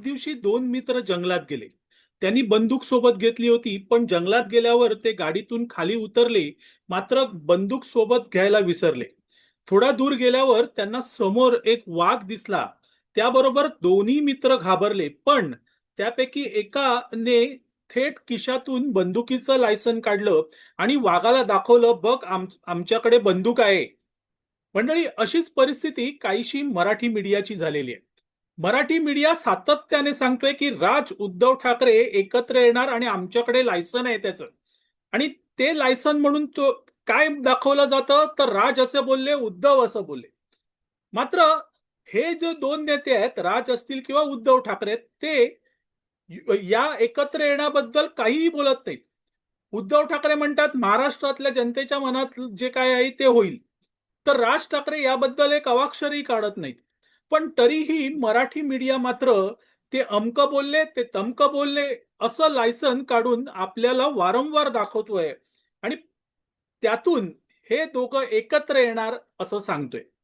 दिवशी दोन मित्र जंगलात गेले. त्यांनी बंदूक सोबत घेतली होती, पण जंगलात गेल्यावर ते गाडीतून खाली उतरले, मात्र बंदूक सोबत घ्यायला विसरले. थोडा दूर गेल्यावर त्यांना समोर एक वाघ दिसला. त्याबरोबर दोन्ही मित्र घाबरले, पण त्यापैकी एकाने थेट खिशातून बंदुकीचं लायसन काढलं आणि वाघाला दाखवलं, बघ आमच्याकडे बंदूक आहे. मंडळी, अशीच परिस्थिती काहीशी मराठी मीडियाची झालेली आहे. मराठी मीडिया सातत्याने सांगतोय की राज उद्धव ठाकरे एकत्र येणार आणि आमच्याकडे लायसन आहे त्याचं. आणि ते लायसन म्हणून तो काय दाखवलं जातं, तर राज असं बोलले, उद्धव असं बोलले. मात्र हे जे दोन नेते आहेत, राज असतील किंवा उद्धव ठाकरे, ते या एकत्र येण्याबद्दल काहीही बोलत नाहीत. उद्धव ठाकरे म्हणतात महाराष्ट्रातल्या जनतेच्या मनात जे काय आहे ते होईल. तर राज ठाकरे याबद्दल एक अवाक्षरही काढत नाहीत. पण तरीही मराठी मीडिया मात्र ते अमकं बोलले, ते तमकं बोलले असं लायसन काढून आपल्याला वारंवार दाखवतोय आणि त्यातून हे दोघं एकत्र येणार असं सांगतोय.